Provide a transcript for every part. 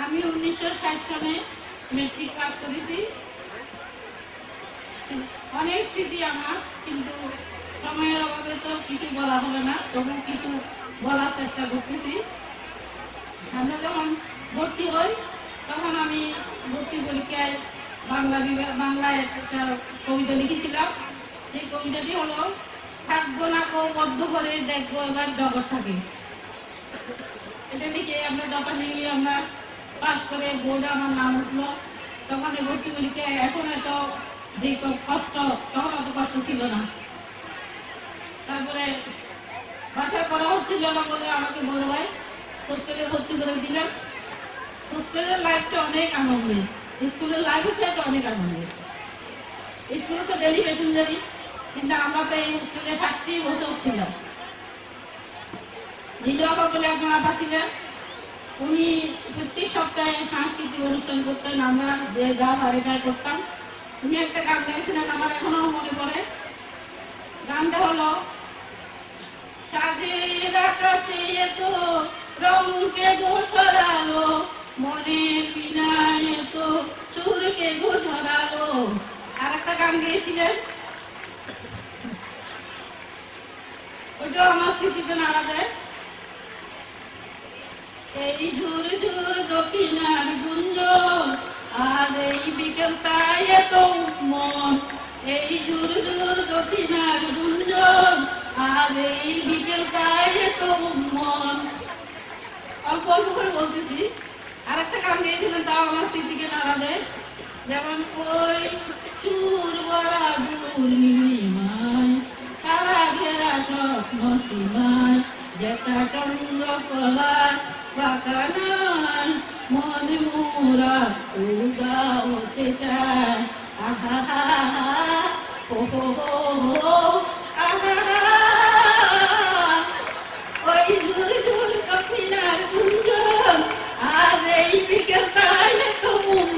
আমি 1960 সালে matric pass করেছি। অনেক স্মৃতি আমার, কিন্তু সময়ের অভাবে তো কিছু বলা হবে না, তখন কিছু বলার চেষ্টা করতেছি। আমরা যখন ভর্তি হই তখন আমি ভর্তি পরীক্ষায় বাংলায় একটা কবিতা লিখেছিলাম। এই কবিতাটি হলো, থাকবো না কো বদ্ধ করে দেখবো এবার জগৎ থাকে। এটা লিখে আমরা যখন আমরা পাস করে বোর্ডে আমার নাম উঠলো, তখন ভর্তি পরীক্ষায় এখন এত যে কষ্ট, তখন অত কষ্ট ছিল না। তারপরে বাসা করা হচ্ছিল না বলে আমাকে বড় ভাই হোস্টেলে ভর্তি করে দিলাম। হোস্টেলের লাইফটা অনেক আনন্দের, স্কুলের লাইফ হচ্ছে অনেক আনন্দের। স্কুলে তো ডেলি প্যাসেঞ্জারি, কিন্তু আমরা তো এই হোস্টেলে 30 বছর ছিলাম। নিজেরা বলে একজন আপা ছিলেন, উনি প্রত্যেক সপ্তাহে সাংস্কৃতিক অনুষ্ঠান করতেন, আমরা যে যা বাড়ি গায়ে করতাম। উনি একটা গান গাইছিলেন, আমার এখনো মনে পড়ে। গানটা হলো, সাজের আকাশে এত রঙকে গো ছড়ালো, মনের বিনায় এত সুরকে গো ছড়ালো। আর একটা গান গেয়েছিলেন, ওইটাও আমার স্মৃতিতে নাড়া দেয়। এই ঝুর ঝুর দক্ষিণার গুঞ্জন, আর এই বিকেল তাই এত মন। এই ঝুর ঝুর দক্ষিণার গুঞ্জন, আর এই বিকেল তাই এত মন। অল্প অল্প করে বলতেছি। আর একটা গান গিয়েছিলেন, তাও আমার স্মৃতিকে নাড়া দেয়। যেমন, ওই চুর বড়া পূর্ণিমায়, তারা ঘেরা স্বপ্ন সীমায়, যেটা চন্দ্রকলা বাগানায়, মন মোরা উদা হতে চায়। আহা হা হা, হো হো হো, আহা হা। ওই ঝুর ঝুর দক্ষিণার গুঞ্জন, আর এই বিকেল তাই এত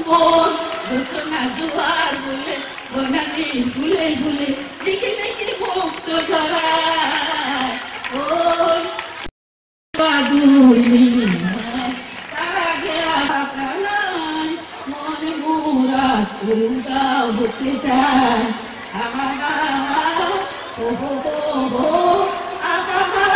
মন। ঘোষণা জোয়ার বলে বনানি ভুলে ভুলে দেখে দেখে মুক্ত ধরায়। ওই বাদুর নীলিমায়, তারা ঘেরা বাগানায়, মন মোরা উদা হতে চায়। আহা হা, হো হো হো, আহা হা।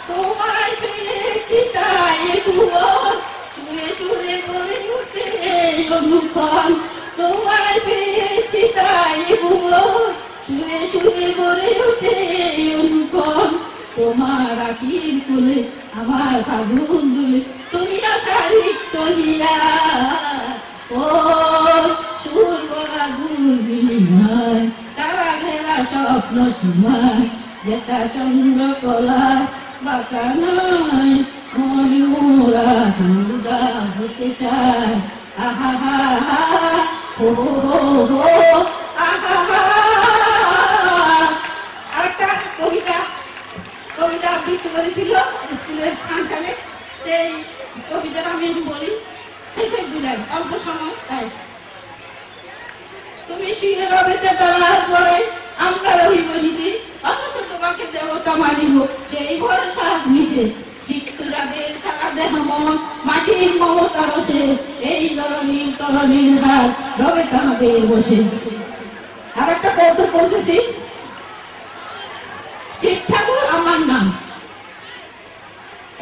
তোমায় পেয়েছি তাই ভুবন, সুরে সুরে করে উঠে এই অনুক্ষণ। তোমায় পেয়েছি তাই ভুবন, সুরে সুরে করে উঠে এই অনুক্ষণ। তোমার আখির কুলে আমার ফাগুন দুলে, তুমি আসার রিক্ত হিয়া। ও সুর বলা দুর্বিনীয়, তারা ঘেরা স্বপ্ন সীমায়, যেটা চন্দ্রকলা বাগানায়, মন মোরা উদা হতে চায়। আহা হা হা, হো হো হো, আহা হা। আরেকটা কবিতা আবৃত্তি করেছিল স্কুলের ফাংশনে, সেই কবিতাটা আমি বলি। শেষের দিলাম অল্প সময়, তাই। তুমি শুয়ে রবে তোলার পরে আমরা রহিব নিতে, অথচ তোমাকে দেবতা মানিব সেই ভরসা নিচে। সিক্ত যাদের সারা দেহ মন মাটির মমতা রসে, এই ধরনের তরণীর হাত রবে তাহাদের বসে। আর একটা কৌতুক বলতেছি। শিব ঠাকুর আমার নাম,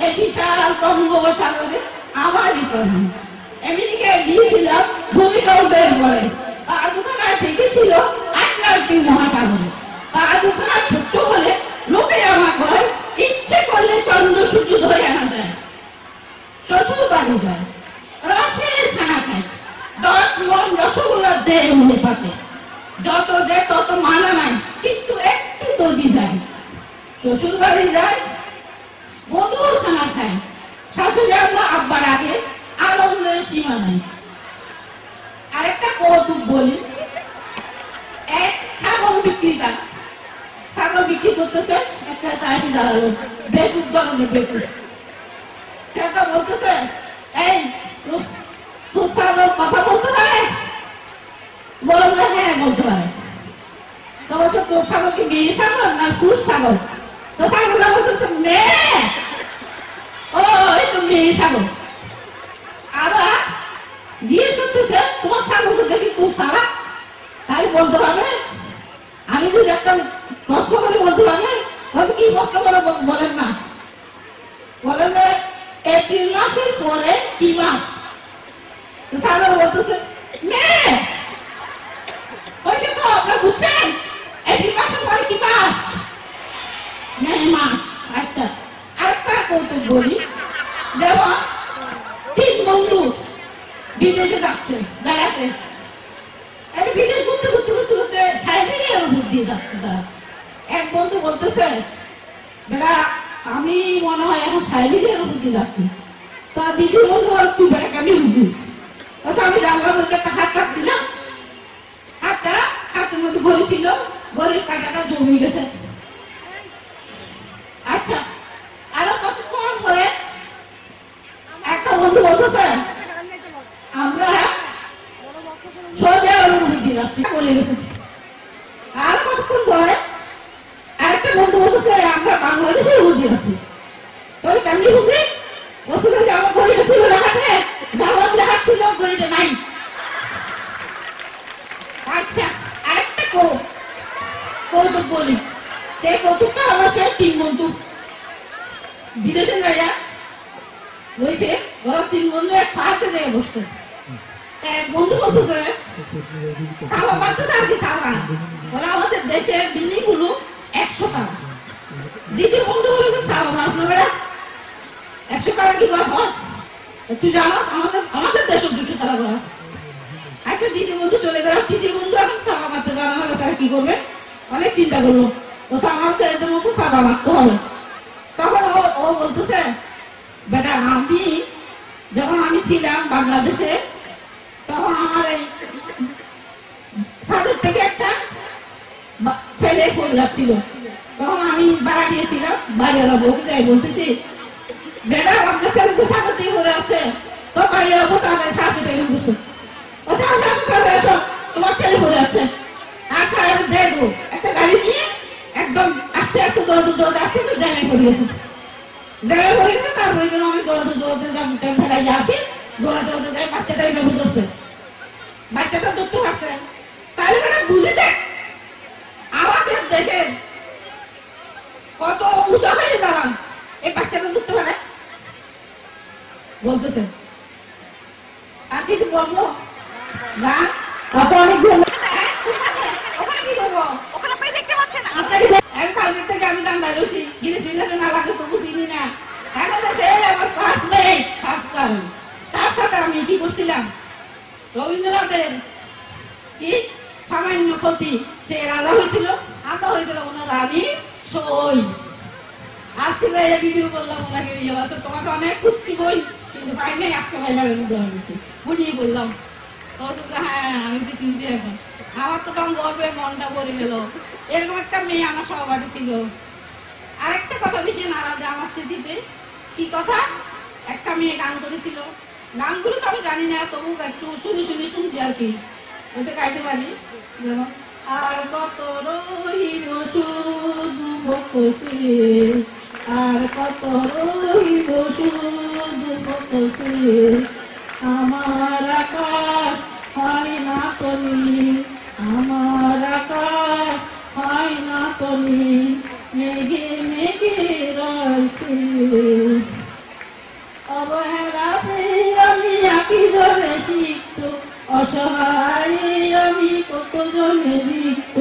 এই বিশাল বঙ্গোপসাগরে আমারই প্রধান। আমেরিকায় গিয়েছিলাম ভূমিকম্পের পরে, পা দুখানা ঠেকেছিল আটলান্টিক মহাসাগরে। পা দুখানা ছোট্ট বলে লোকে আমার কয়, ইচ্ছে করলে চন্দ্র সূর্য ধরে আনা যায়। শ্বশুর বাড়ি যায়, রসের খানা খায়, 10 মন রসগোল্লা দেয় উঠে পাতে। যত দেয় তত মানা নাই, কিন্তু একটু দদি যায়। শ্বশুর বাড়ি যায়, মধুর খানা খায়, শাশুড়ি আম্মা আব্বার আগে আনন্দের সীমা নাই। আরেকটা কৌতুক বলি। এক ছাগল বিক্রেতা ছাগল বিক্রি করতেছে, একটা চাষি দাঁড়ালো, বেকুব ধরনের বেকুব। সেটা বলতেছে, এই তোর ছাগল কথা বলতে পারে? বলবে হ্যাঁ বলতে পারে। তো বলছে তোর ছাগল কি মেয়ে ছাগল না পুরুষ ছাগল? তো ছাগলটা বলতেছে মেয়ে, ও এই তো মেয়ে ছাগল। আবার জিজ্ঞেস করতেছে তোমার ছাগলকে দেখি খুব খারাপ, তাই বলতে পারবে? আমি যদি একটা প্রশ্ন করে বলতে পারবে? হয়তো কি প্রশ্ন করে বলেন না, বলেন যে এপ্রিল মাসের পরে কি মাস? ছাগল বলতেছে মেয়ে। হয়েছে তো, আপনারা বুঝছেন? এপ্রিল মাসের পরে কি মাস? মে মাস। আচ্ছা, আরেকটা কৌতুক বলি। যেমন 3 বন্ধু বিদেশে যাচ্ছে বেড়াতে, বিদেশ ঘুরতে ঘুরতে ঘুরতে ঘুরতে সাইবেরিয়ার উপর দিয়ে যাচ্ছে তারা। এক বন্ধু বলতেছে বেড়া আমি মনে হয় এখন সাইবেরিয়ার উপর দিয়ে যাচ্ছি। তা দ্বিতীয় বন্ধু বল তুই বেড়া আমি বুঝি। আমি জানলাম একটা হাত কাটছিলাম, হাতটা হাতের মধ্যে গড়ি ছিল, গড়ির কাঁটাটা জমে গেছে। আচ্ছা, আরো কতক্ষণ পরে একটা বন্ধু বলতেছে আমরা সৌদি আরবের উপর দিয়ে যাচ্ছি, বলে গেছে। আর কতক্ষণ পরে আরেকটা বন্ধু বলতেছে আমরা বাংলাদেশের উপর দিয়ে যাচ্ছি। তবে কেমনি বুঝি? বলছে যে আমার গড়িটা ছিল দেখাতে, ধারণ দেখাচ্ছিল, গড়িটা নাই। আচ্ছা, আরেকটা কৌতুক বলি। সেই কৌতুকটা আমার সেই 3 বন্ধু বিদেশে যাইয়া বলছে ওরা 3 বন্ধু এক পাহাড়ে যেয়ে বসছে। এক বন্ধু বলতেছে সাবা পারতেছে আর কি সাবা, ওরা আমাদের দেশের বিল্ডিং গুলো 100 টাকা। দ্বিতীয় বন্ধু বলেছে সাবা মাছ নেবে 100 টাকা কি করা হয়? তুই জানো আমাদের দেশের 200 টাকা করা। আচ্ছা, দ্বিতীয় বন্ধু চলে গেল, তৃতীয় বন্ধু এখন সাবা মারতে জানা হলে তারা কি করবে? অনেক চিন্তা করলো, ও আমার তো এদের মতো সাবা মারতে হবে। তখন ও বলতেছে বেটা যখন আমি ছিলাম বাংলাদেশে, তখন আমার এই ছাদের থেকে একটা ছেলে পড়ে যাচ্ছিল। তখন আমি বাড়া দিয়েছিলাম, বাড়িওয়ালা বউকে যাই বলতেছি বেটা আপনার ছেলে তো ছাদের থেকে পড়ে আছে। তো বাড়িওয়ালা বউ তাদের সাথে টেনে বসে তোমার ছেলে পড়ে আছে। আচ্ছা দেখবো একটা গাড়ি নিয়ে একদম আস্তে আস্তে দৌড়তে দৌড়তে আস্তে আস্তে জায়গায় পড়িয়েছে। জায়গায় পড়ে গেছে, তারপরে যেন আমি দৌড়তে দৌড়তে ফেলাই আসি, দৌড়াতে দৌড়তে যাই, বাচ্চাটাই ব্যবহার করছে। বাচ্চাটা ধরতে পারছে। তাহলে মানে বুঝে দেখ আমাদের দেশের কত উঁচা হয়ে দাঁড়ান, এই বাচ্চাটা ধরতে পারে বলতেছে। আর কিছু বলবো না, অনেক ওখানে কি করবো? ওখানে দেখতে পাচ্ছেন আপনাকে কালকে থেকে আমি দাম বাইরেছি গিয়েছি না লাগে তো বুঝিনি না। এখন সে আমার ক্লাসমেট ফার্স্ট কারণ, তার সাথে আমি কি করছিলাম রবীন্দ্রনাথের কি সামান্য ক্ষতি, সে রাজা হয়েছিল, আমরা হয়েছিল ওনার রানী সই। আজকে ভিডিও করলাম ওনাকে, তোমাকে অনেক খুঁজছি বই কিন্তু পাই নাই, আজকে পাইলাম বুঝিয়ে করলাম। হ্যাঁ আমি তো চিনছি এখন, আমার তো তখন গর্বে মনটা ভরে গেল। এরকম একটা মেয়ে আমার সহপাঠী ছিল। আরেকটা কথা বেশি নারাজ আমার স্মৃতিতে, কি কথা, একটা মেয়ে গান করেছিল, গানগুলো তো আমি জানি না, তবু একটু শুনছি আর কি, ওটা গাইতে পারি। যেমন আর কত রহিব শুধু বকছে, আর কত রহিব শুধু বকছে, আমার আকাশ হয় না তুমি, আমার আকাশ হয় না তুমি, মেঘে মেঘে রয়েছে অবহেলাতে আমি আঁকি ধরে শিখত, অসহায় আমি কত জনে লিখত,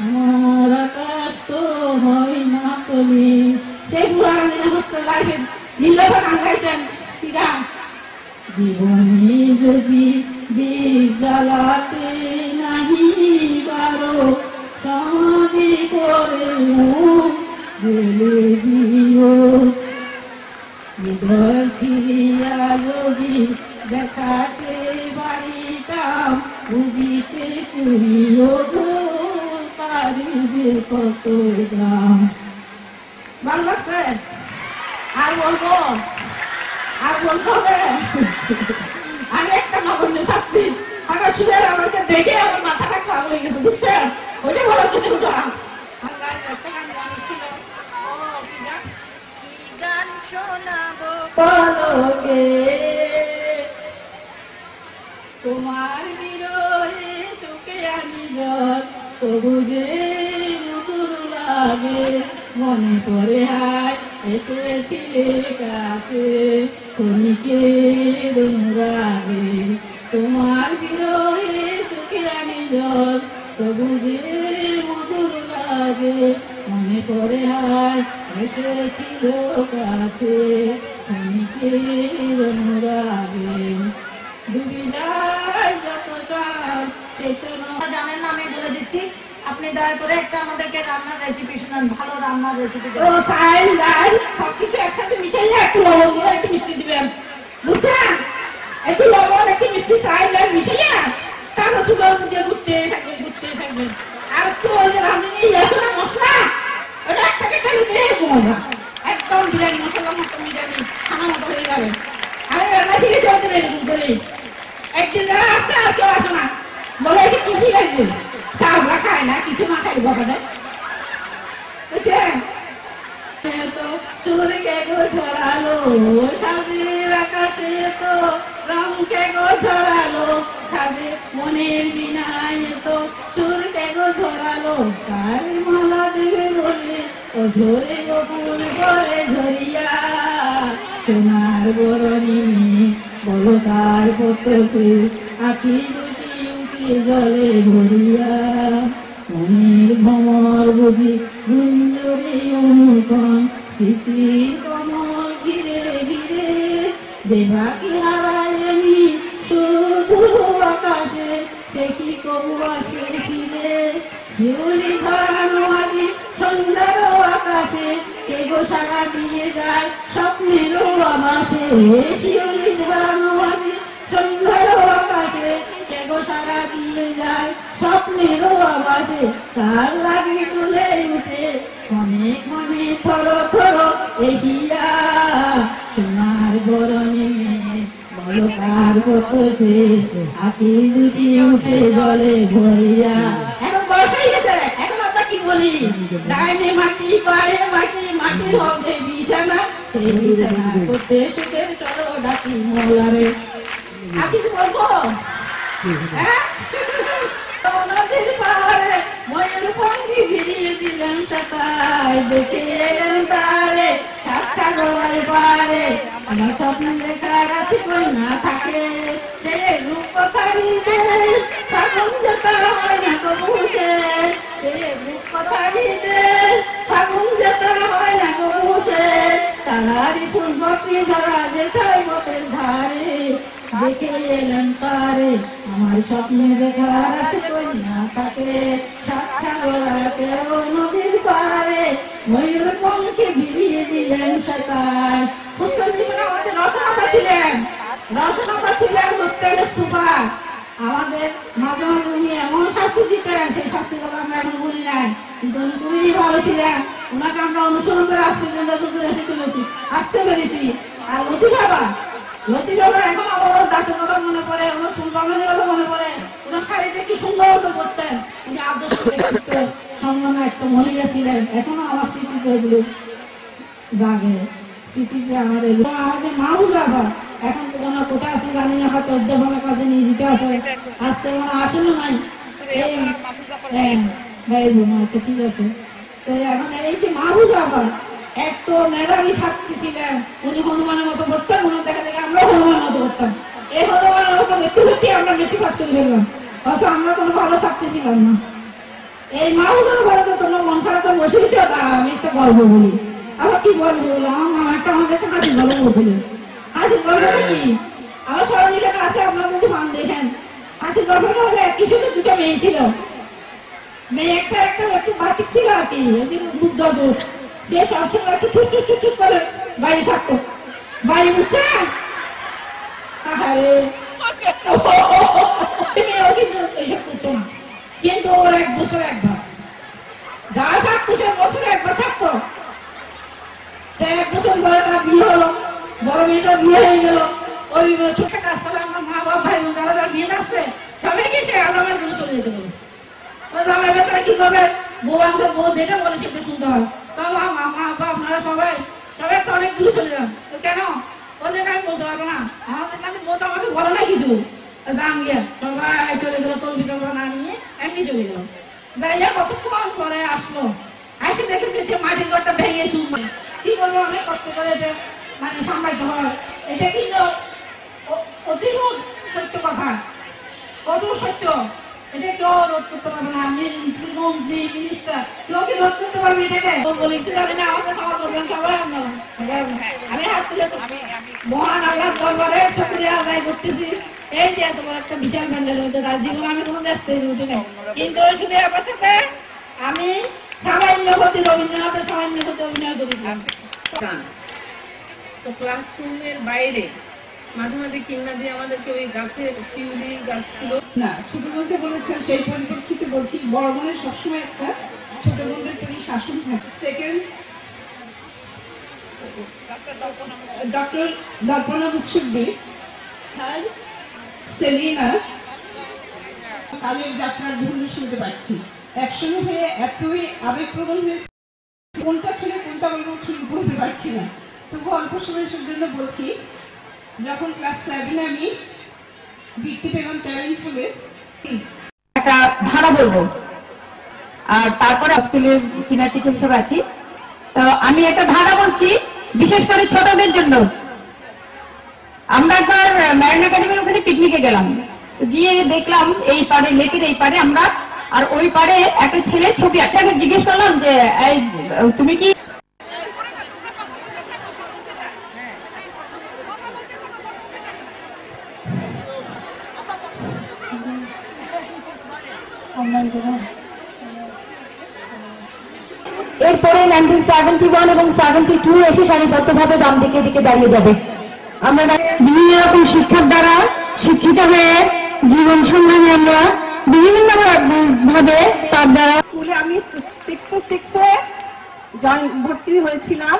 আমার আকাশ তো হয় না তুমি। সেই পুরানি হচ্ছে লাইফে নীলভা গান গাইছেন, কি গান? জীবনে যদি দীপ জ্বালাতে নাহি পারো, সমাধি করে গেলে দিও, হৃদয় ফিরিয়া যদি দেখাতে পারিতাম, বুঝিতে করিও পারিবে কত দাম। ভালো লাগছে? আর বলবো হবে? আমি একটা নগণ্য ছাত্রী, আমার সুরের আমাকে দেখে আমার মাথাটা খারাপ হয়ে গেছে, বুঝছেন? ওইটা বলার জন্য পলকে তোমার বিরহে চোখে আনি জল তবু যে মধুর লাগে মনে পড়ে হায় এসেছিলে কাছে ক্ষণিকের অনুরাগে তোমার বিরহে চোখে আনি জল তবু যে মধুর লাগে মনে পড়ে হায় এসেছিল কাছে ক্ষণিকের অনুরাগে ডুবি যায় যত চাঁদ চেতনা জানেন না, আমি বলে দিচ্ছি, আপনি দয়া করে একটা আমাদেরকে রান্নার রেসিপি শুনান, ভালো রান্নার রেসিপি। ও ফাইল ডাল সবকিছু একসাথে মিশিয়ে একটু লবণ দিয়ে একটু মিষ্টি দিবেন, বুঝছেন? একটু লবণ একটু মিষ্টি ফাইল ডাল মিশিয়ে তারপর সুগার দিয়ে ঘুরতে থাকবেন আর একটু ওই যে রাঁধুনি ইয়ের মশলা ওটা এক প্যাকেট দিয়ে মজা একদম বিরিয়ানি মশলা মতো বিরিয়ানি খানা মতো হয়ে যাবে। আমি রান্না শিখে চলতে এরকম করে একদিন যারা আসছে আর কেউ আসে না বলে কি কি লাগবে চাউলা খায় না কিছু না খাই বাবাটা বুঝছেন? তো চুরি কে গো ছড়ালো সাজের আকাশে তো রং কে গো ছড়ালো সাজে মনের বিনায় তো সুর কে গো ছড়ালো কার মালা দেবে বলে ও ঝরে গো ফুল করে ঝরিয়া সোনার বরণী বলো কার পথে আখি দুটি উঠে জলে ভরিয়া মনের ভ্রমর বুঝি গুঞ্জরে অনুপম স্মৃতির কমল ঘিরে ঘিরে যে বাকি হারায়নি শুধু আকাশে সে কি কবু আসে ফিরে শিউলি ধরানো আজি সন্ধ্যার আকাশে কে গো সারা দিয়ে যায় স্বপ্নেরও আবাসে শিউলি ধরানো আজি সন্ধ্যার আকাশে কে গো সারা দিয়ে যায় স্বপ্নেরও আবাসে তার লাগে তুলে উঠে অনেক মনে থর থর এগিয়া তোমার বরণে বলো কার পথে আঁকি দুটি উঠে জলে ভরিয়া। এখন বয়স হয়ে গেছে, এখন আমরা কি বলি ডাইনে মাটি পায়ে মাটি মাটির হবে বিছানা সেই বিছানা করতে সুখের চলো ডাকি মোলারে আর কিছু বলবো? হ্যাঁ নদীর পারে ময়ূর পঙ্খী ভিড়িয়ে দিলেন সকায় দেখে এলেন তারে সাগর পারে আমার স্বপ্ন দেখার আছে কই না থাকে সে রূপ কথা দিতে ফাগুন যেতে হয় না কবু সে রূপ কথা দিতে ফাগুন যেতে হয় না কবু সে তারারি ফুল বকরি ধরা যেথায় বটের ধারে দেখে এলেন তারে আমার স্বপ্নে দেখার আছে কই না থাকে সাগর নদীর পারে ময়ূর পঙ্খে ভিড়িয়ে দিলেন সকাল। পুস্তক জীবনে আমাদের রচনা ছিলেন পুস্তকের সুপার। আমাদের মাঝে মাঝে উনি এমন শাস্তি দিতেন সেই শাস্তি কথা আমরা এখন বলি নাই, কিন্তু উনি খুবই ভালো ছিলেন। ওনাকে আমরা অনুসরণ করে আসতে পেরেছি। আর লতি বাবা এখন আমার দাঁতের কথা মনে পড়ে, ওনার সুলবানের কথা মনে পড়ে, ওনার শাড়িতে কি সুন্দর করতেন, উনি আদর্শ ব্যক্তিত্ব সম্মান একটা মহিলা ছিলেন। এখনো আমার স্মৃতিতে ওগুলো জাগে, স্মৃতিতে আমার মাহবুব বাবা এখন তো ওনার কোথায় আছে জানি না, হয়তো উদ্যাপনের কাজে নিয়ে দিতে আসে, আজকে মনে আসেনও নাই। আচ্ছা ঠিক আছে। তো এখন এই যে মাহবুব বাবা একটু মেধাবী ছাত্রী ছিলেন, উনি হনুমানের মতো করতেন, উনি দেখা দেখে আমরা হনুমানের মতো করতাম। এই হনুমানের মতো ব্যক্তি আমরা মেট্রিক পাস করে ফেললাম, হয়তো আমরা কোনো ভালো ছাত্রী ছিলাম না। এই মাহবুবের ঘরে তোমরা মন খারাপ করে বসে দিতে, আমি একটা গল্প বলি। আবার কি বলবো, আমার মামা একটা আমাদের হাসি গল্প বলছিলেন। হাসি গল্পটা কি, আমার সরণিকা আছে, আপনারা যদি মান দেখেন। হাসি গল্পটা হলে কিছুতে দুটো মেয়ে ছিল, মেয়ে একটা একটু বাতিক ছিল আর কি, বুদ্ধ দোষ। সে সবসময় একটু ছুট করে বাড়ি থাকতো, বাড়ি বুঝছেন। কিন্তু ওর 1 বছর একবার যা থাকতো, সে বছরে একবার থাকতো। 1 বছর পরে তার বিয়ে হলো, বড় মেয়েটা বিয়ে হয়ে গেল। ওই ছোট কাজ করে আমার মা বাবা ভাই বোন যারা যারা বিয়ে আসছে সবাই গেছে আলামের জন্য চলে যেতে বলে। ওই আমার বেচারা কি করবে, বউ আনছে, বউ যেটা বলে সেটা শুনতে হয়। মা বাবা আপনারা সবাই তো অনেক দূরে চলে যান। তো কেন ওদের আমি বলতে পারবো না, আমাদের মানে বলতে আমাকে বলো না কিছু। দাম গিয়ে সবাই চলে গেল, তোর ভিতর না নিয়ে এমনি চলে গেল। দাঁড়িয়ে কতক্ষণ পরে আসলো, এসে দেখে সে মাটির ঘরটা ভেঙে শুনবে। কি করবো, অনেক কষ্ট করে মানে সামলাইতে হয়। এটা কিন্তু অতি সত্য কথা, কত সত্য। এটা কেউ রোধ করতে পারবে না, মন্ত্রী মিনিস্টার কেউ কি রোধ করতে পারবে এটাকে? বলেছি জানি না, আমাকে ক্ষমা করবেন সবাই। আমি হাত তুলে মহান আল্লাহ দরবারে শুকরিয়া আদায় করতেছি। এই যে তোমার একটা বিশাল প্যান্ডেল হতে, তার জীবন আমি কোনো ব্যস্ত উঠে নেই, কিন্তু ওই শুধু আমার সাথে আমি সামান্য ক্ষতি, রবীন্দ্রনাথের সামান্য ক্ষতি অভিনয় করেছিলাম। তো ক্লাসরুমের বাইরে মাঝে মাঝে কিনা দিয়ে আমাদেরকে ওই গাছের শিউলি গাছ ছিল না, ছোট বলতে বলেছেন সেই পরিপ্রেক্ষিতে বলছি, বড় বোনের সবসময় একটা ছোট বোনদের প্রতি শাসন থাকে। Second, doctor Darpana Mushfi. Third, Selina. কালের যাত্রার ধুল শুনতে পাচ্ছি, একসঙ্গে হয়ে এতই আবেগপ্রবণ হয়েছে, কোনটা ছেড়ে কোনটা বলবো ঠিক বুঝতে পারছি না। তবু অল্প সময়ের জন্য বলছি, যখন ক্লাস 7 আমি বৃত্তি পেলাম ট্যালেন্ট পুলে, একটা ধারা বলবো, আর তারপরে স্কুলের সিনিয়র টিচার হিসেবে আছি। তো আমি একটা ধারা বলছি, বিশেষ করে ছোটদের জন্য। আমরা একবার ম্যারিন একাডেমির ওখানে পিকনিকে গেলাম, গিয়ে দেখলাম এই পারে, লেকের এই পারে আমরা, আর ওই পারে একটা ছেলে ছবি একটা জিজ্ঞেস করলাম যে তুমি কি এরপরে 1971 এবং 72 এসে সারিবদ্ধভাবে বাম দিকে দিকে দাঁড়িয়ে যাবে। আমরা বিভিন্ন রকম শিক্ষার দ্বারা শিক্ষিত হয়ে জীবন সংগ্রামে আমরা বিভিন্ন ভাবে তার দ্বারা স্কুলে আমি 66-এ ভর্তি হয়েছিলাম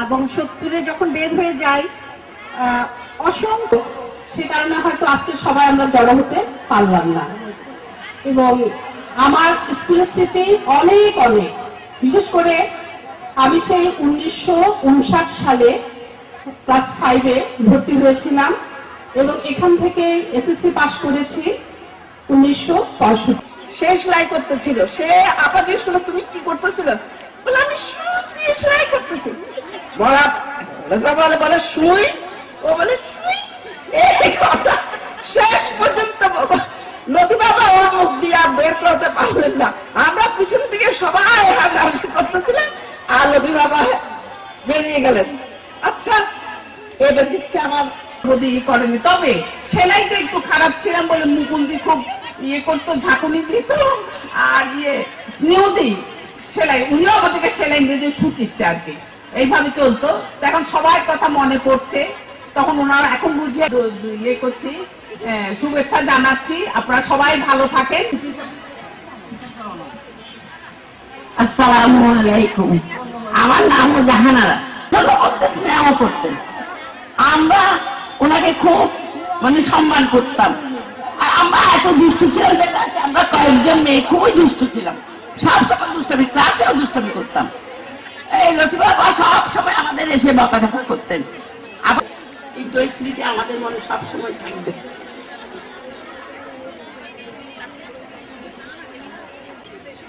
এবং 70-এ যখন বের হয়ে যাই অসংখ্য, সে কারণে হয়তো আজকে সবাই আমরা জড়ো হতে পারলাম না। এবং আমার স্কুলের স্মৃতি অনেক অনেক, বিশেষ করে আমি সেই 1959 সালে ক্লাস 5-এ ভর্তি হয়েছিলাম এবং এখান থেকে এসএসসি পাস করেছি 1965। সে সেলাই করতেছিল, সে আপা জিজ্ঞেস করলো তুমি কি করতেছিল, বলে আমি সুই দিয়ে সেলাই করতেছি। বলে সুই, ও বলে সুই, এই কথা শেষ পর্যন্ত নদী বাবা ওর মুখ দিয়ে বের করতে পারলেন না। আমরা পিছন থেকে সবাই হাসাহাসি করতেছিলাম আর নদী বাবা বেরিয়ে গেলেন। আচ্ছা, এবার দিচ্ছে আমার বদি করেনি, তবে সেলাইটা একটু খারাপ ছিলাম বলে মুকুন্দি খুব ইয়ে করতো, ঝাঁকুনি দিত আর স্নেহ দিই সেলাই, উনিও আমাদেরকে সেলাই দিয়ে ছুটিতে আর কি, এইভাবে চলতো। এখন সবার কথা মনে পড়ছে, তখন ওনারা এখন বুঝিয়ে ইয়ে করছি, শুভেচ্ছা জানাচ্ছি, আপনারা সবাই ভালো থাকেন। আসসালামু আলাইকুম, আমার নাম জাহানারা। স্নেহ করতেন, আমরা ওনাকে খুব মানে সম্মান করতাম। আর আমরা এত দুষ্ট ছিলাম, আমরা কয়েকজন মেয়ে খুবই দুষ্ট ছিলাম, সবসময় দুষ্টামি, ক্লাসেও দুষ্টামি করতাম। এই লক্ষ্মী বাবা সব সময় আমাদের এসে বকাঝকা করতেন, আবার কিন্তু ওই স্মৃতি আমাদের মনে সবসময় থাকবে।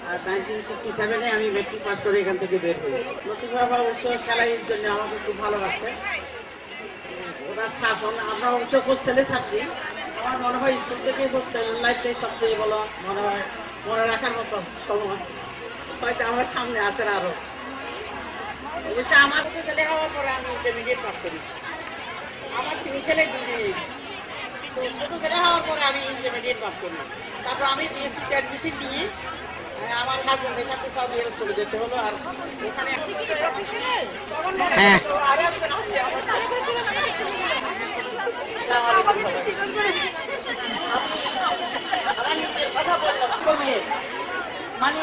আর 1957-এ আমি মেট্রিক পাস করে এখান থেকে বের হই। লক্ষ্মী বাবা অবশ্য সেলাইয়ের জন্য আমাকে খুব ভালোবাসে, ওনার শাসন। আমরা অবশ্য হোস্টেলে ছাত্রী, আমার মনে হয় স্কুল থেকে হোস্টেল লাইফটাই সবচেয়ে বলো মনে হয় মনে রাখার মতো সময়, হয়তো আমার সামনে আছে আরো। অবশ্য আমার ছেলে হওয়ার পরে আমি ইন্টারমিডিয়েট পাস করি, আমার 3 ছেলে 2 মেয়ে। তো ছোট ছেলে হওয়ার পরে আমি ইন্টারমিডিয়েট পাস করি, তারপর আমি বিএসসিতে অ্যাডমিশন নিয়ে আমার হাজবেন্ডের সাথে সব ইয়ে চলে যেতে হলো। আর ওখানে কথা বললাম মানে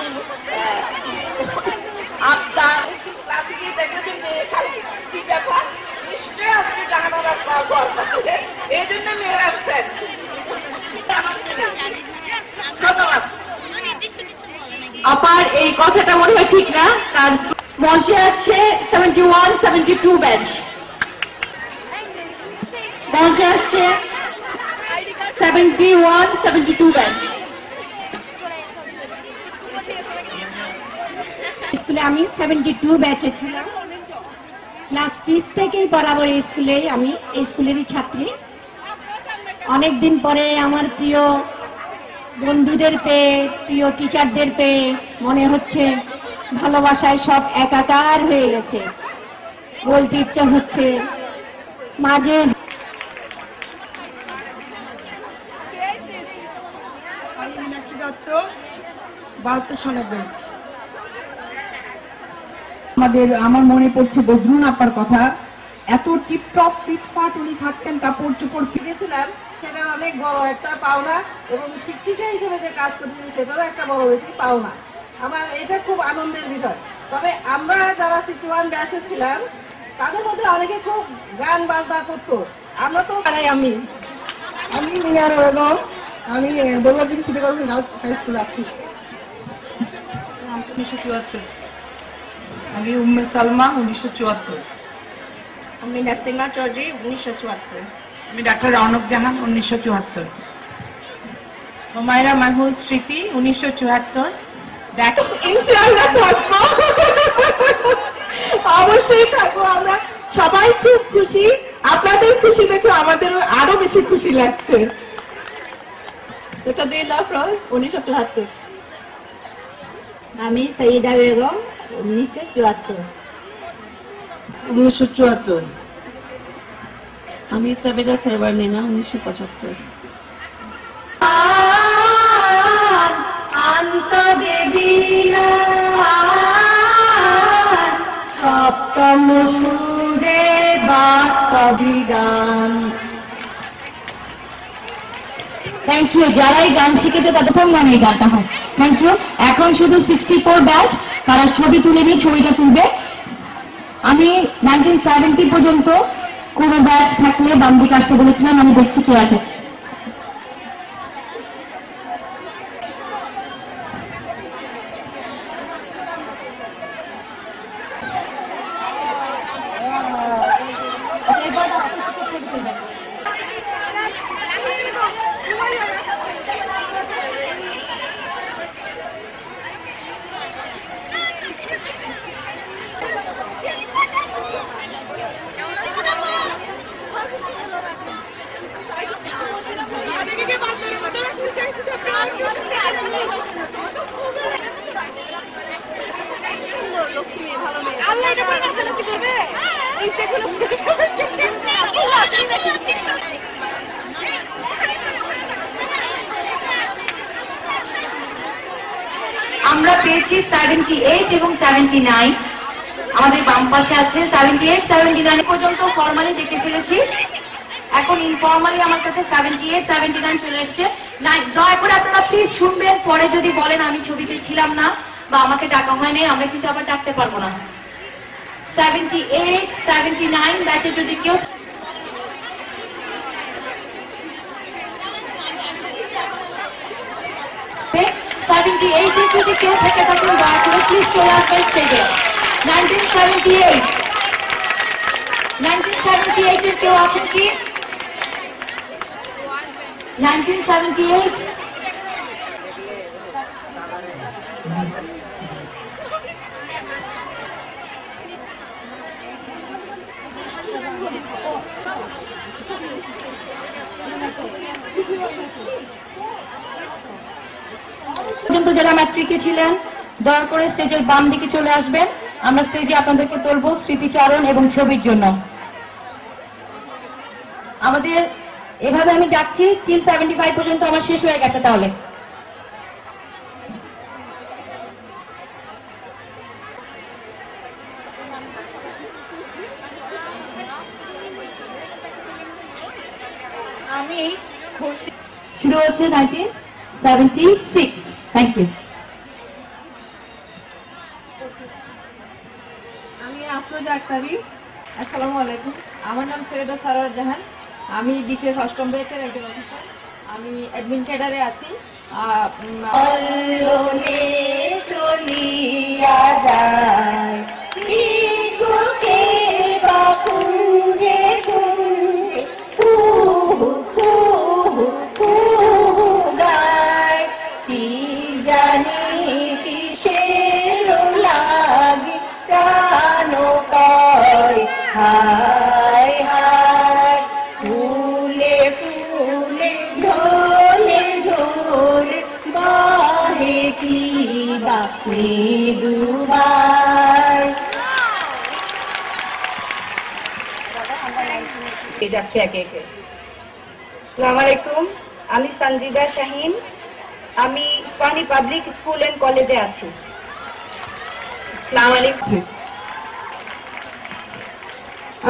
আপনার ক্লাসে গিয়ে দেখে যে মেয়ে খালি কি ব্যাপার, নিশ্চয়ই আজকে জানানোর ক্লাস হওয়ার কাছে, এই জন্য মেয়েরা আসছেন। ধন্যবাদ। আপার এই কথাটা মনে হয় ঠিক না, তার মঞ্চে আসছে 71-72 ব্যাচ। মঞ্চে আসছে 71-72 ব্যাচ। স্কুলে আমি 72 ব্যাচে ছিলাম। ক্লাস 6 থেকেই বরাবর এই স্কুলে, আমি এই স্কুলেরই ছাত্রী। অনেকদিন পরে আমার প্রিয় বন্ধুদের পেয়ে, প্রিয় টিচারদের পেয়ে মনে হচ্ছে ভালোবাসায় সব একাকার হয়ে গেছে। বলতে ইচ্ছা হচ্ছে মাঝে আমার মনে পড়ছে বদরুন আপার কথা। এত টিপটপ ফিটফাট উনি থাকতেন, কাপড় চোপড় ফিরেছিলাম, সেটা অনেক বড় একটা পাওনা, এবং শিক্ষিকা হিসেবে যে কাজ করছি সেটারও একটা বড় বেশি পাওনা। আমার এটা খুব আনন্দের বিষয়। তবে আমরা যারা 61 ব্যাচে ছিলাম তাদের মধ্যে অনেকে খুব গান বাজনা করতো। আমরা তো আমি মিনার বেগম, আমি Daulatdin city corporation girls high school আছি। 1974। আমি উম্মে সালমা 1974। আমি নাসিমা চৌধুরী 1974। আমি ডাক্তার রৌনক জাহান 1974। হুমায়রা মাহমুদ স্মৃতি 1974। ইনশাআল্লাহ থাকবো, অবশ্যই থাকবো। আমরা সবাই খুব খুশি, আপনাদের খুশি দেখে আমাদের আরো বেশি খুশি লাগছে। এটা দিয়ে লাফরোজ 1974। আমি সঈদা বেগম 1974। 1974। আমি সাবেরা সারওয়ারনিনা 1975। সপ্তম সুরে বাক্যবিগান। Thank you. যারা এই গান শিখেছে তাদের প্রথম গান এই গানটা হয়। Thank you. এখন শুধু 64 ব্যাচ, তারা ছবি তুলে নিয়ে ছবিটা তুলবে। আমি 1970 পর্যন্ত কোন ব্যাচ থাকলে বাম দিকে আসতে বলেছিলাম, আমি দেখছি কে আছে। আমরা পেয়েছি 78 এবং 79। আমাদের বাম পাশে আছে 78, 79 পর্যন্ত ফর্মালি দেখে ফেলেছি। এখন ইনফর্মালি আমার কাছে 78, 79 চলে এসছে। দয়া করে আপনারা প্লিজ শুনবেন, পরে যদি বলেন আমি ছবিতে ছিলাম না বা আমাকে ডাকা হয়নি, আমরা কিন্তু আবার ডাকতে পারবো না। 78, 79 ব্যাচে যদি কেউ 78 যদি কেউ থেকে থাকেন দয়া করে প্লিজ চলে আসবেন স্টেজে। 1978 এর কেউ আছেন কি? 1978 পর্যন্ত যারা ম্যাট্রিকে ছিলেন দয়া করে স্টেজের বাম দিকে চলে আসবেন। আমরা স্টেজে আপনাদেরকে তুলবো স্মৃতিচারণ এবং ছবির জন্য। আমাদের এভাবে আমি ডাকছি টিল 75 পর্যন্ত আমার শেষ হয়ে গেছে। তাহলে আমি শুরু হচ্ছে 1976। Thank you. আমি আফরোজা আক্তারি। আসসালামু আলাইকুম। আমার নাম সৈয়দা সারোয়ার জাহান। আমি বিসিএস অষ্টম ব্যাচের একজন অফিসার। আমি অ্যাডমিন ক্যাডারে আছি। চলিয়া যায় কুঞ্জে কুঞ্জে হায় হায় ফুলে ফুলে ঢোলে ঢোলে বাহে কি বাসে দুবার। যাচ্ছে একে একে। আসসালামু আলাইকুম, আমি সঞ্জিদা শাহিন, আমি ইস্পানি পাবলিক স্কুল এন্ড কলেজে আছি। আসসালামু আলাইকুম।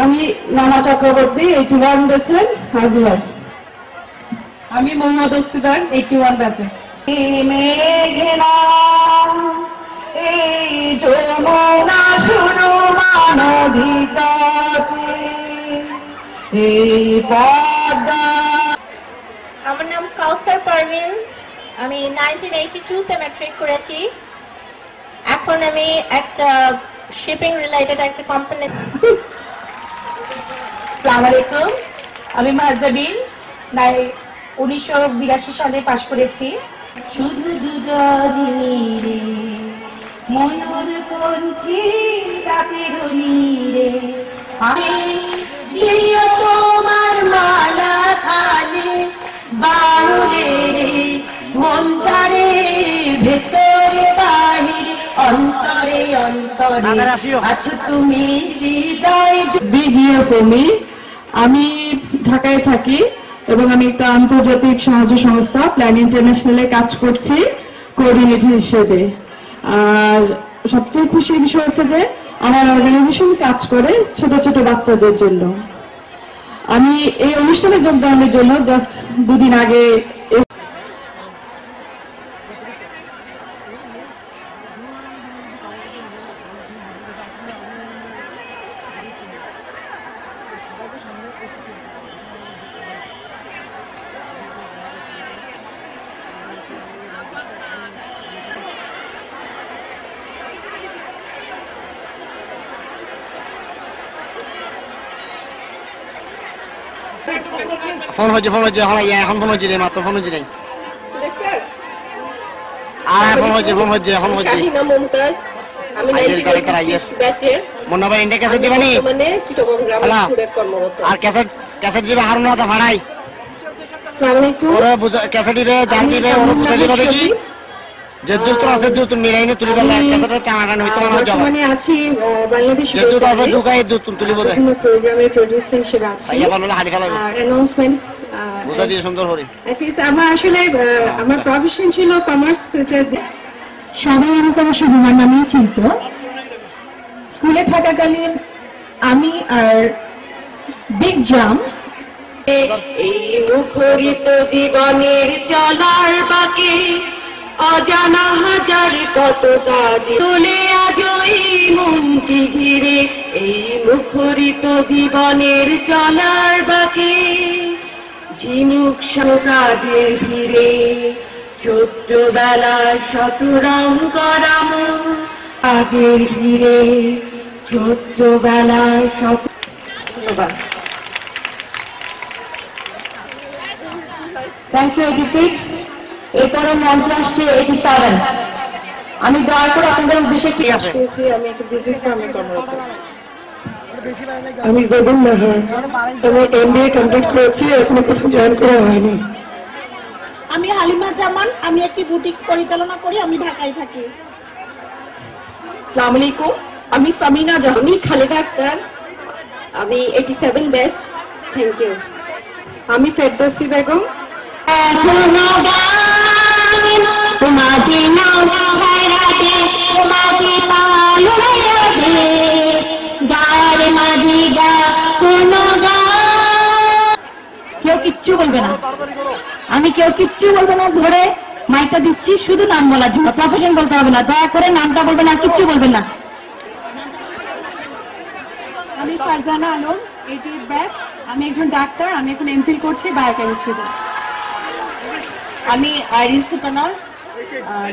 আমি নানা চক্রবর্তী 81 ব্যাচের হাজির। আমি মোহাম্মদ ওসিদার 81 ব্যাচের। মেঘনা এই যমুনা শুরু মানবিকাতে এই পদ্মা। আমার নাম কাউসার পারভিন, আমি 1982 তে ম্যাট্রিক করেছি। এখন আমি একটা শিপিং রিলেটেড একটা কোম্পানি। আসসালামু আলাইকুম, আমি মাহজাবিন 1982 সালে পাশ করেছি। শুধু দুজনে রে মনোর পঞ্চি রাতের নীরে দিও তোমার মালা খানে বাহুরে রে মন্তারে ভেতরে বাহিরে অন্তরে অন্তরে আছো তুমি হৃদয়। বিবিএফএমই আমি ঢাকায় থাকি এবং আমি একটা আন্তর্জাতিক সাহায্য সংস্থা প্ল্যান ইন্টারন্যাশনালে কাজ করছি কোঅর্ডিনেটর হিসেবে। আর সবচেয়ে খুশির বিষয় হচ্ছে যে আমার অর্গানাইজেশন কাজ করে ছোট ছোট বাচ্চাদের জন্য। আমি এই অনুষ্ঠানে যোগদানের জন্য জাস্ট দুদিন আগে ফোন হচ্ছে এখন ফোন হচ্ছে মাত্র ফোন হচ্ছে নাই আর ফোন হচ্ছে শাহিনা মুমতাজ, আমি 1986 ব্যাচের। মনে ভাই ইন্ডিয়া ক্যাসেট দিবানি মানে চিটাগং গ্রামের স্কুলে কর্মরত। আর ক্যাসেট দিবে হারুন না ভাড়াই আসসালামু আলাইকুম, ওরা ক্যাসেট দিবে জান দিবে ওরা বুঝে দিবে দেখি যে দূর তো আছে দূর তুমি মিলাইনি তুলিবে ক্যাসেটের টানাটানি হইতো না যাবে মানে আছি বাংলাদেশ যে দূর আছে দুকাই দূর তুলিব দেয় প্রোগ্রামের প্রোডিউসার হিসেবে আছি। আইয়া বললে হাড়ি ফেলাবে আর অ্যানাউন্সমেন্ট বুঝা দিয়ে সুন্দর করে আমার আসলে আমার প্রফেশন ছিল কমার্স। সবাই আমাকে আমার শুভমান নামেই চিনত। স্কুলে থাকাকালীন আমি আর বিগ জাম এই মুখরিত জীবনের চলার বাকি অজানা হাজার কত কাজ চলে আজ এই মনকে ঘিরে এই মুখরিত জীবনের চলার বাকি ঝিনুক কাজের ভিড়ে ছোট্টবেলার শত রং করা মন কাজের ভিড়ে ছোট্টবেলার শত। ধন্যবাদ। Thank you 86। এরপরে মঞ্চে আসছে 87। আমি দয়া করে আপনাদের উদ্দেশ্যে ঠিক আছে আমি একটা বিজনেস ফার্মে কর্মরত। আমি জেদুল নাহার, আমি এমবিএ কমপ্লিট করেছি, এখনো কোথাও জয়েন করা হয়নি। আমি হালিমা জামান, আমি একটি বুটিক্স পরিচালনা করি, আমি ঢাকায় থাকি। আসসালামু আলাইকুম, আমি সামিনা জাহান, আমি খালেদা আক্তার, আমি 87 ব্যাচ। Thank you. আমি ফেরদৌসী বেগম। কেউ কিচ্ছু বলবে না, আমি কেউ কিচ্ছু বলবে না, ধরে মাইকটা দিচ্ছি শুধু নাম বলার জন্য, প্রফেশন বলতে হবে না, দয়া করে নামটা বলবেন না, কিচ্ছু বলবেন না। আমি ফারজানা আলম, 88 ব্যাচ, আমি একজন ডাক্তার, আমি এখন এমফিল করছি বায়োকেমিস্ট্রিতে। আমি আইরিন সুলতানা,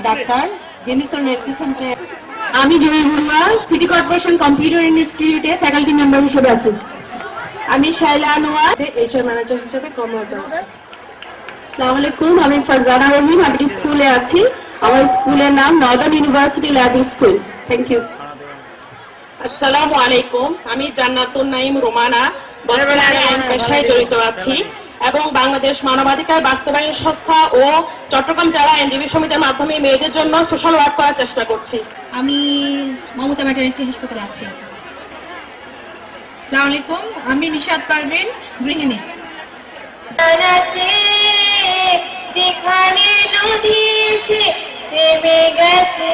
ডাক্তার, জেমিসন নিউট্রিশনতে। আমি জয়িবুল্লাহ, সিটি কর্পোরেশন কম্পিউটার ইনস্টিটিউটে ফ্যাকাল্টি মেম্বার হিসেবে আছি। আমি শাইলা আনোয়ার, এইচআর ম্যানেজার হিসেবে কর্মরত আছি। আসসালামু আলাইকুম, আমি ফারজানা রহিম, আমি স্কুলে আছি। আমার স্কুলের নাম northern university lab school. Thank you. আসসালামু আলাইকুম, আমি জান্নাতুন নাইম রোমানা বর্তমানে আইন পেশায় জড়িত আছি এবং বাংলাদেশ মানবাধিকার বাস্তবায়ন সংস্থা ও চট্টগ্রাম জেলা আইনজীবী সমিতির মাধ্যমে মেয়েদের জন্য সোশ্যাল ওয়ার্ক করার চেষ্টা করছি। আমি মমতা ম্যাটারনিটি হাসপাতালে আছি। আসসালামু আলাইকুম, আমি নিশাত পারভিন, গৃহিণী। যেখানে নদী এসে থেমে গেছে।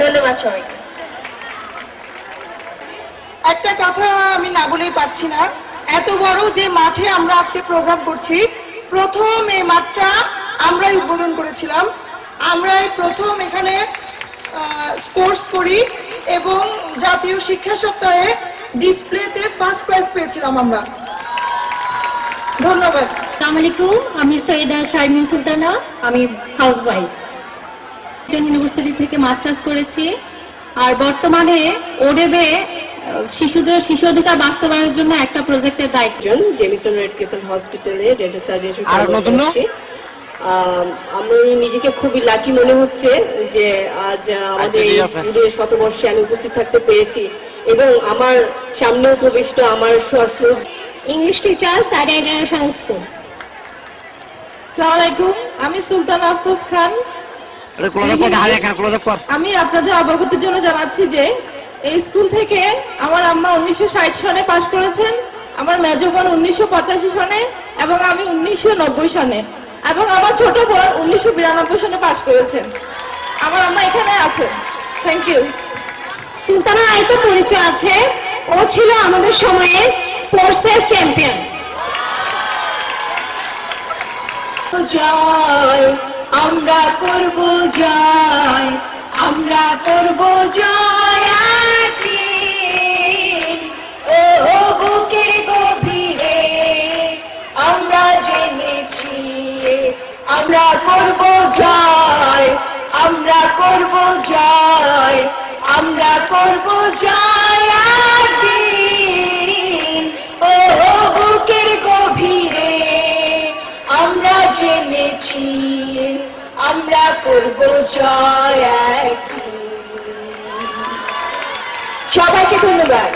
ধন্যবাদ সবাইকে। একটা কথা আমি না বলেই পারছি না, এত বড় যে মাঠে আমরা আজকে প্রোগ্রাম করছি, প্রথম এই মাঠটা আমরাই উদ্বোধন করেছিলাম। আমরাই প্রথম এখানে স্পোর্টস করি এবং জাতীয় শিক্ষা সপ্তাহে ডিসপ্লেতে ফার্স্ট প্রাইজ পেয়েছিলাম আমরা। ধন্যবাদ। আসসালামু আলাইকুম, আমি সৈয়দা শারমিন সুলতানা, আমি হাউসওয়াইফ। ইউনিভার্সিটি থেকে মাস্টার্স করেছি আর বর্তমানে ওডেবে শিশু অধিকার বাস্তবায়নের জন্য একটা প্রজেক্টের দায়িত্ব। জেমিসন রেড ক্রিসেন্ট হসপিটালে ডেন্টাল সার্জারি করছি। আমি নিজেকে খুবই লাকি মনে হচ্ছে যে আজ আমাদের স্কুলের শতবর্ষে আমি উপস্থিত থাকতে পেরেছি এবং আমার সামনে উপবিষ্ট আমার সহস্র ইংলিশ টিচার সাইডা ইন্টারন্যাশনাল স্কুল। আসসালামু আলাইকুম, আমি সুলতানা আফরোজ খান। আমি আপনাদের অবগতির জন্য জানাচ্ছি যে এই স্কুল থেকে আমার আম্মা 1960 সনে পাশ করেছেন, আমার মেজো বোন 1985 সনে এবং আমি 1990 সনে এবং আমার ছোট বোন 1992 সনে পাশ করেছেন। আমার আম্মা এখানে আছে। Thank you. সুলতানা আরেকটা পরিচয় আছে, ও ছিল আমাদের সময়ে স্পোর্টসের চ্যাম্পিয়ন। জয় আমরা করব, জয় আমরা করব, জয় একদিন। ও বুকের গভীরে আমরা জেনেছি আমরা করব জয়, আমরা করব জয়, আমরা করব জয় একদিন। ও বুকের গভীরে আমরা জেনেছি আমরা করব জয় একদিন। সবাইকে ধন্যবাদ।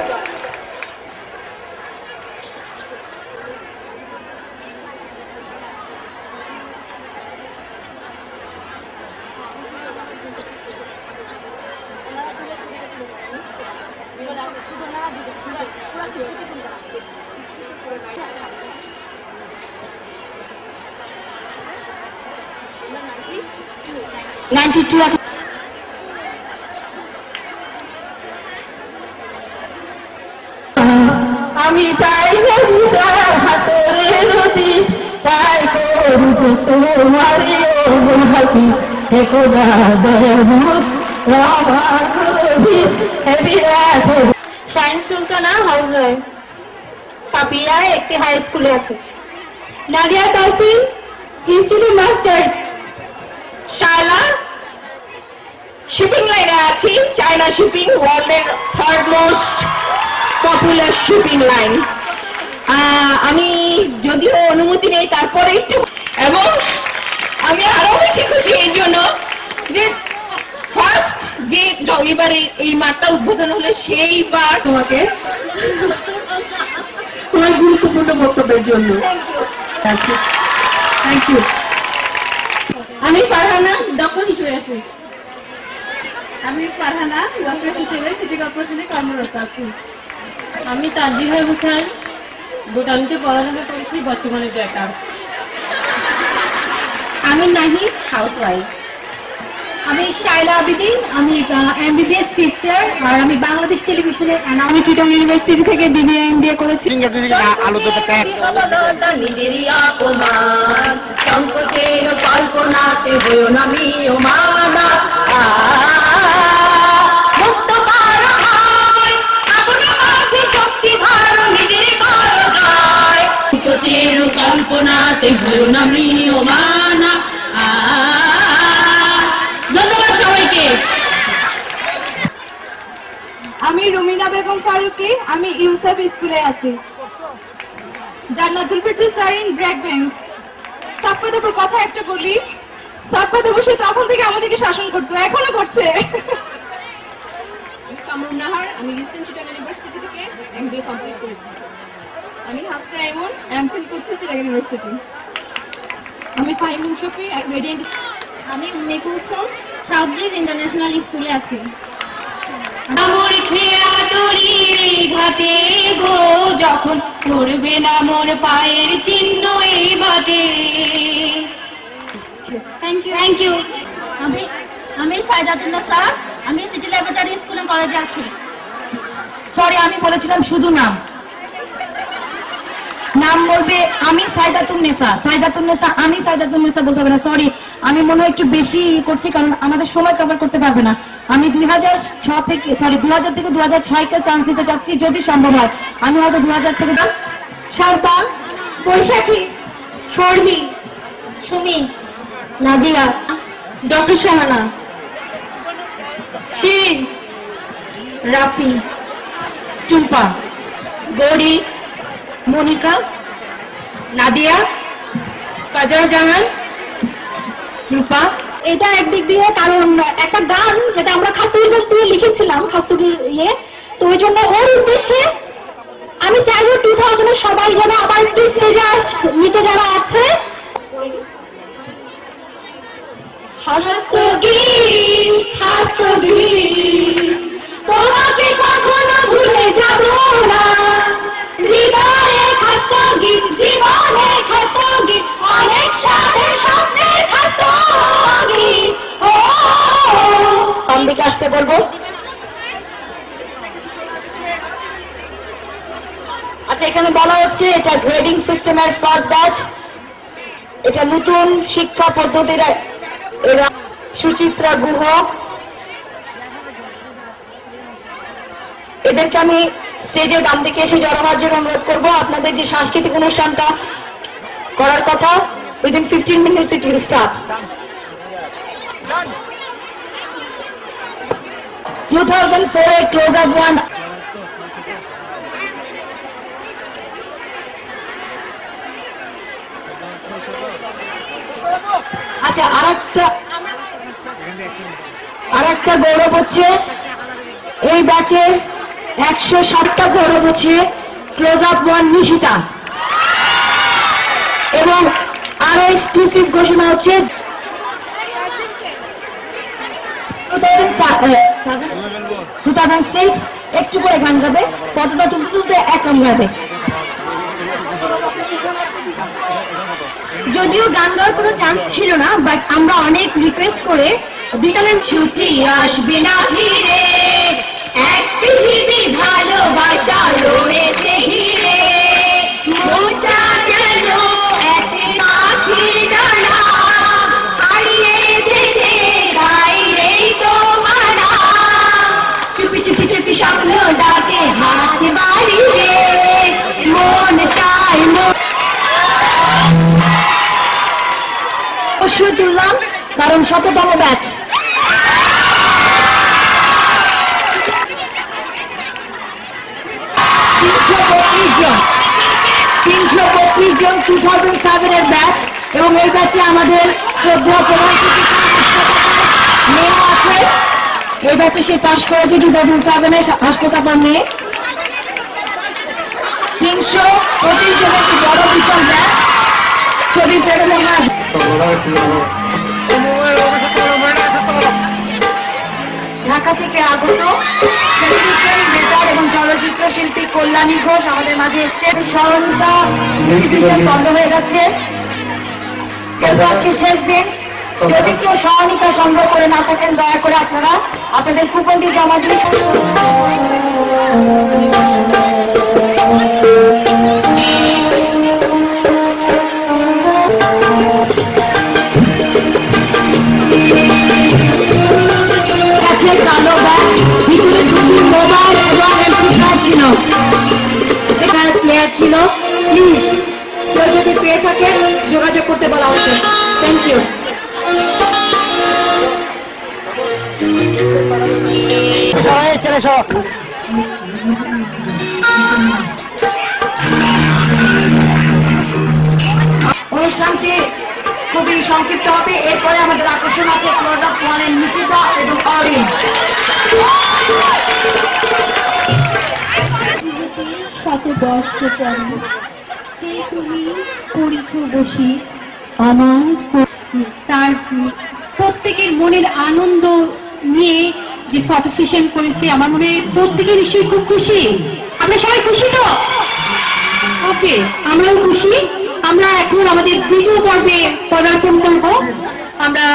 আমি চাই নদী যার হাতরে নদী, চাই করব তোমারই হাতি, থেকো না দেবুত রহমান নদী বিরাট। শাইন সুলতানা, হাউসওয়াইফ, পাপিয়ায় একটি হাই স্কুলে আছে। Nadia Tasim, history masters. Shaila, shipping লাইনে আছি, চায়না শিপিং, ওয়ার্ল্ডের 3rd most popular shipping line. আমি যদিও অনুমতি নেই তারপরে একটু, এবং আমি আরো বেশি খুশি এই জন্য যে ফার্স্ট যে এবারে এই মাঠটা উদ্বোধন হলে সেইবার তোমাকে তোমার গুরুত্বপূর্ণ বক্তব্যের জন্য থ্যাংক ইউ। আমি ফারহানা, ডক্টর হিসেবে আছি। আমি ফারহানা, ডক্টর হিসেবে সিটি কর্পোরেশনে কর্মরত আছি। আমি তানজিহা হোসেন, বোটানিতে পড়াশোনা করেছি, বর্তমানে বেকার। আমি নাহি, হাউসওয়াইফ। আমি শায়লা আবিদিন, আমি MBBS 5th ইয়ার আর আমি বাংলাদেশ টেলিভিশনে আমি চিটাগং ইউনিভার্সিটি থেকে BBA MBA করেছি। নিজেরই অপমান সংকটের কল্পনাতে হয়েও না মিয়মানা। মুক্ত পারা হয় আপনার মাঝে শক্তি ধারো, নিজের করো জয়, সংকটের কল্পনাতে হয়েও না মিয়মানা। ধন্যবাদ সবাইকে। আমি রুমিনা বেগম ফারুকি, আমি ইউসেফ স্কুলে আছি। জান্নাতুল ফিরদৌস সারিন, ব্র্যাক ব্যাংক। সাফাত আপুর কথা একটা বলি, সাফাত অবশ্যই তখন থেকে আমাদেরকে শাসন করতো, এখনো করছে। কামরুন নাহার, আমি ইস্টার্ন চিটাগাং ইউনিভার্সিটি থেকে এমবিএ কমপ্লিট করেছি। আমি হাসনা এমন এমফিল করছি চিটাগাং ইউনিভার্সিটি। আমি ফাহিম শফি রেডিয়েন্ট। আমি মেকুলসুম সাউথ ব্রিজ ইন্টারন্যাশনাল স্কুলে আছি। আমার খেয়া তরির ঘাটে গো যখন পড়বে না মোর পায়ের চিহ্ন এই বাটে। Thank you. আমি সাইদাতুন্নেসা, আমি সিটি ল্যাবরেটরি স্কুল এন্ড কলেজে আছি। সরি, আমি বলেছিলাম শুধু নাম বলবে। আমি সাইদাতুন্নেসা, আমি সাইদাতুন্নেসা বলতে হবে না। সরি, আমি মনে হয় একটু বেশি করছি কারণ আমাদের সময় কভার করতে পারবে না। আমি 2006 থেকে 2006কে চান্স দিতে চাচ্ছি যদি সম্ভব হয়। আমি হয়তো 2000 থেকে শারদা, বৈশাখী, শর্মি, সুমি, নাদিয়া, ডক্টর শাহানা, শিরিন, রাফি, টুম্পা, গৌরী, মনিকা, নাদিয়া, কাজল জাহান, রূপা। এটা একদিক দিয়ে কারণ একটা গান যেটা আমরা খাসুগির দিয়ে লিখেছিলাম, খাসুগির তো ওই জন্য ওর উদ্দেশ্যে আমি চাইবো 2000 এর সবাই যেন আবার একটু স্টেজে নিচে যারা আছে তোমাকে কখনো ভুলে যাব না, হৃদয়ে খাস্তগীত, জীবনে খাস্তগীত, অনেক সাথে স্বপ্নের খাস্তগীত। সামনে দিকে আসতে বলবো। আচ্ছা, এখানে বলা হচ্ছে এটা গ্রেডিং সিস্টেমের ফার্স্ট ব্যাচ। এটা নতুন শিক্ষা পদ্ধতির। এরা সুচিত্রা গুহ, এদেরকে আমি স্টেজের বাম দিকে এসে জড়ো হওয়ার জন্য অনুরোধ করবো। আপনাদের যে সাংস্কৃতিক অনুষ্ঠানটা করার কথা, within 15 minutes it will start. 2004 close up one. আচ্ছা, আরেকটা গৌরব হচ্ছে এই ব্যাচের 107টা গৌরব হচ্ছে ক্লোজ আপ ওয়ান নিশিতা। এবং আরো এক্সক্লুসিভ ঘোষণা হচ্ছে 2006 একটু করে গান গাবে, ফটোটা তুলতে তুলতে এক গান গাবে। যদিও গান গাওয়ার কোনো চান্স ছিল না, বাট আমরা অনেক রিকোয়েস্ট করে দিতাম ছুটি আসবে না ফিরে, এক পৃথিবী ভালোবাসা রয়েছে ঘিরে, মনটা যেন এক পাখির ডানা, হারিয়ে যেতে বাইরেই তোমার নাম, চুপি চুপি চুপি স্বপ্ন ডাকে হাত বাড়িয়ে, মন চায় অবশ্যই তুললাম কারণ 100তম ব্যাচ। 332 জন 2007 এর ব্যাচ। এবং এই ব্যাচে আমাদের শ্রদ্ধা প্রধান মেয়ে আছে। এই ব্যাচে সে পাশ করেছে 2007 এ হাসপাতাল নিয়ে। 325 জনের একটি বড় বিশাল ব্যাচ। ছবি ফেলে ঢাকা থেকে আগত টেলিভিশন বেতার এবং চলচ্চিত্র শিল্পী কল্যাণী ঘোষ আমাদের মাঝে এসছে। স্মরণিকা বন্ধ হয়ে গেছে, কিন্তু আজকে শেষ দিন। যদি কেউ স্মরণিকা সংগ্রহ করে না থাকেন দয়া করে আপনারা আপনাদের কুপনটি জমা দিয়ে কালো ব্যাগ, ভিতরে দুটি মোবাইল এবং এমপি কার্ড ছিল, প্লেয়ার ছিল। প্লিজ কেউ যদি পেয়ে থাকেন যোগাযোগ করতে বলা হচ্ছে। Thank you. অনুষ্ঠানটি খুবই সংক্ষিপ্ত হবে। এরপরে আমাদের আকর্ষণ আছে ক্লোজ আপ ওয়ানের নিশিতা এবং অরিন। বর্ষ পরে কে তুমি করিছ বসি আমার তার প্রত্যেকের মনের আনন্দ নিয়ে যে ফটো সেশন করেছে আমার মনে প্রত্যেকে নিশ্চয়ই খুব খুশি। আমরা সবাই খুশি তো? ওকে, আমরাও খুশি। আমরা এখন আমাদের দ্বিতীয় পর্বে পদার্পণ করব। আমরা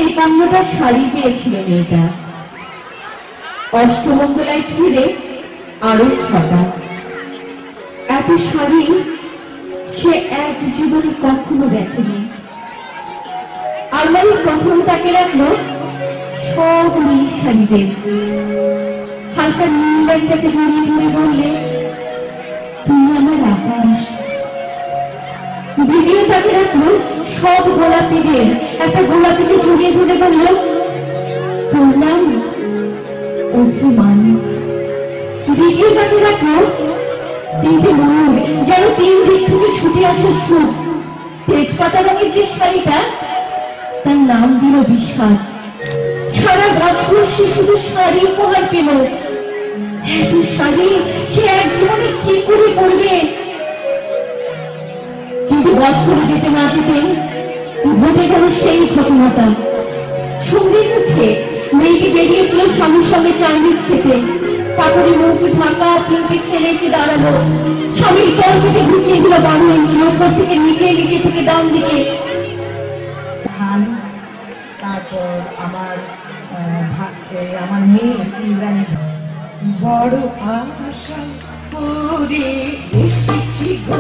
এই ৫০টা শাড়ি পেয়েছিল মেয়েটা। অষ্টমঙ্গলায় ফিরে আরো ৬টা। এত শাড়ি সে এক জীবনে কখনো দেখেনি। আলমারির প্রথম তাকে রাখলো সব নীল শাড়িদের। হালকা নীল লাইনটাকে জড়িয়ে ধরে বললে, তুমি আমার আকাশ। দ্বিতীয় তাকে রাখলো সব গোলাপিদের। একটা গোলাপিকে জড়িয়ে ধরে বলল, তোর নাম অভিমান। দ্বিতীয় তাকে রাখলো 3টে ময়ূর, যেন 3 দিক থেকে ছুটে আসে সুখ। তেজপাতা রঙের যে শাড়িটা, তার নাম দিল বিশ্বাস। সারা বছর সে শুধু শাড়ি উপহার পেল। এত শাড়ি সে এক জীবনে কি করে করবে? কিন্তু বছর যেতে না যেতে ঘটে গেল সেই ঘটনাটা। সন্ধ্যের মুখে মেয়েটি বেরিয়েছিল স্বামীর সঙ্গে চাইনিজ খেতে। পাথরে মুখে ঢাকা 3টে ছেলে এসে দাঁড়ালো। স্বামীর তল থেকে ঢুকিয়ে দিল 12 ইঞ্চি, ওপর থেকে নিচে, নিচে থেকে ডান দিকে। তারপর আমার মেয়ে ইন্দ্রাণী, বড় আশা করে এসেছি গো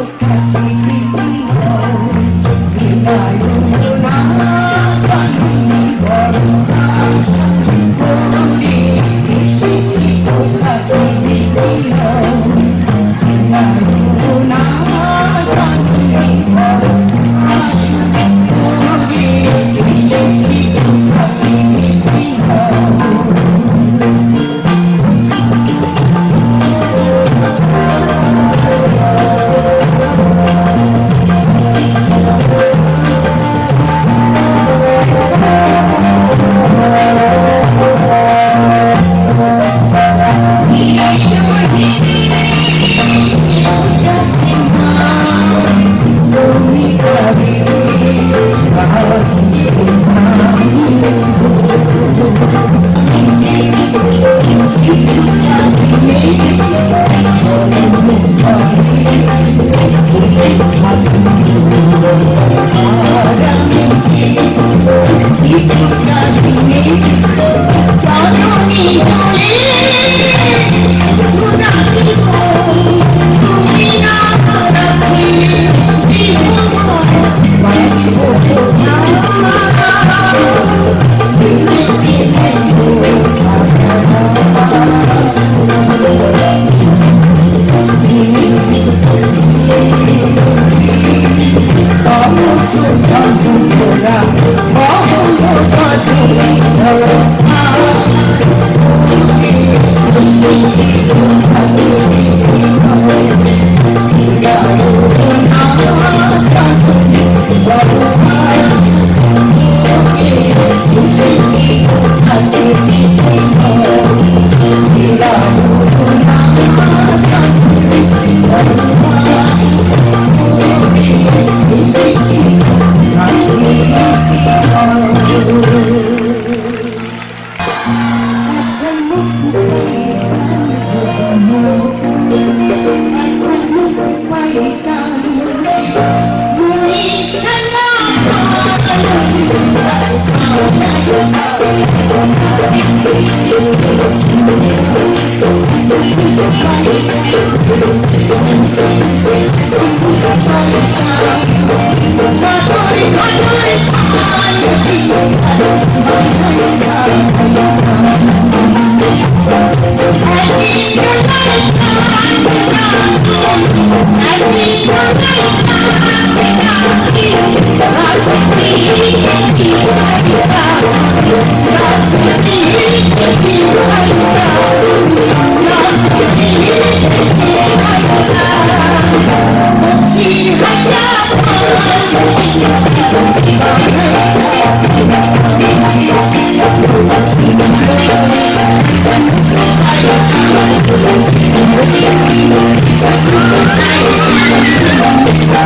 Thank you.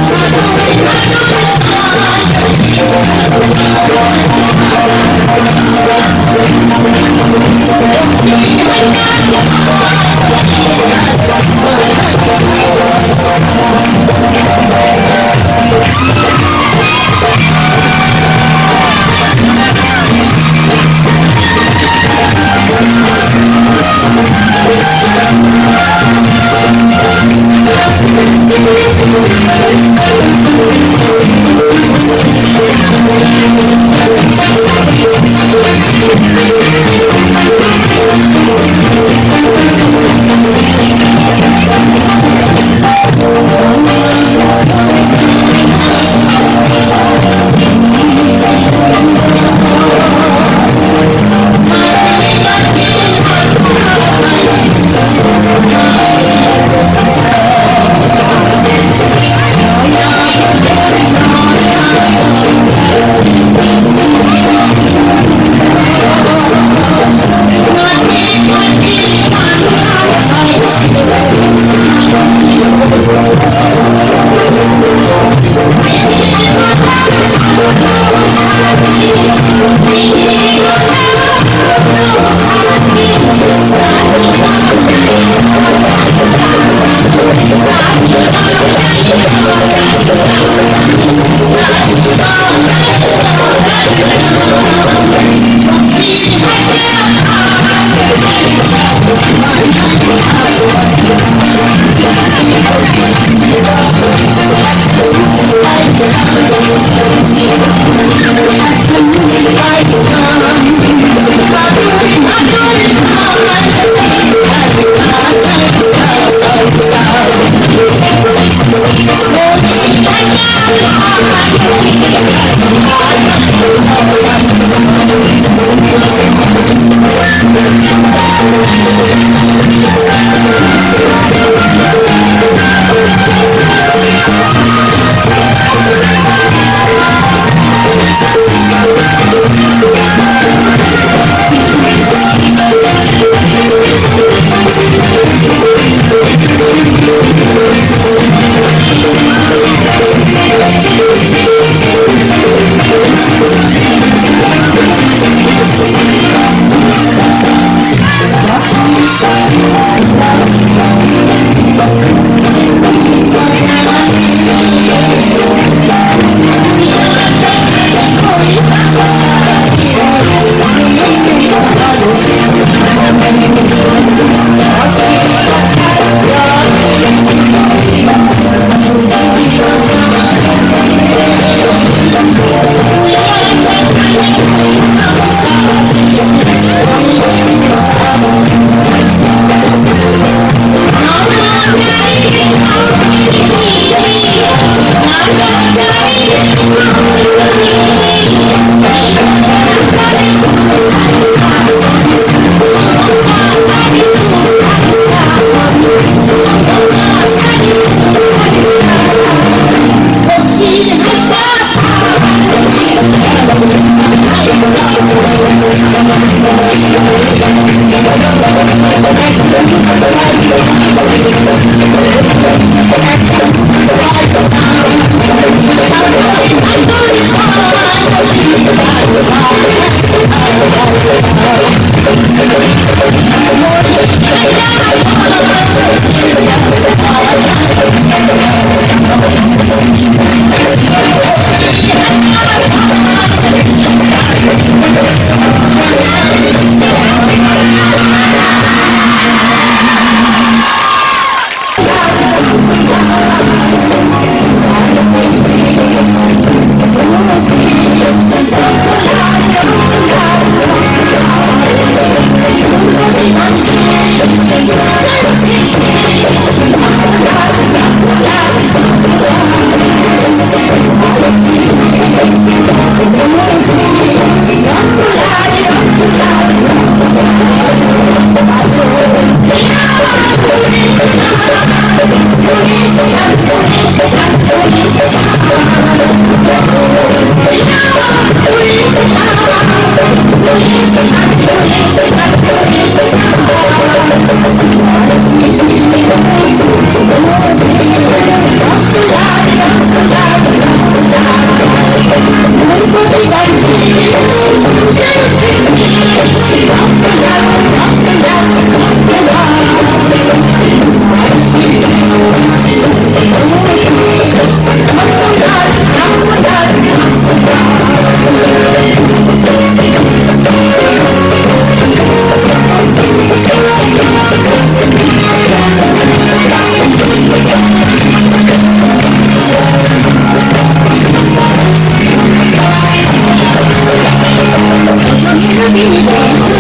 Thank you.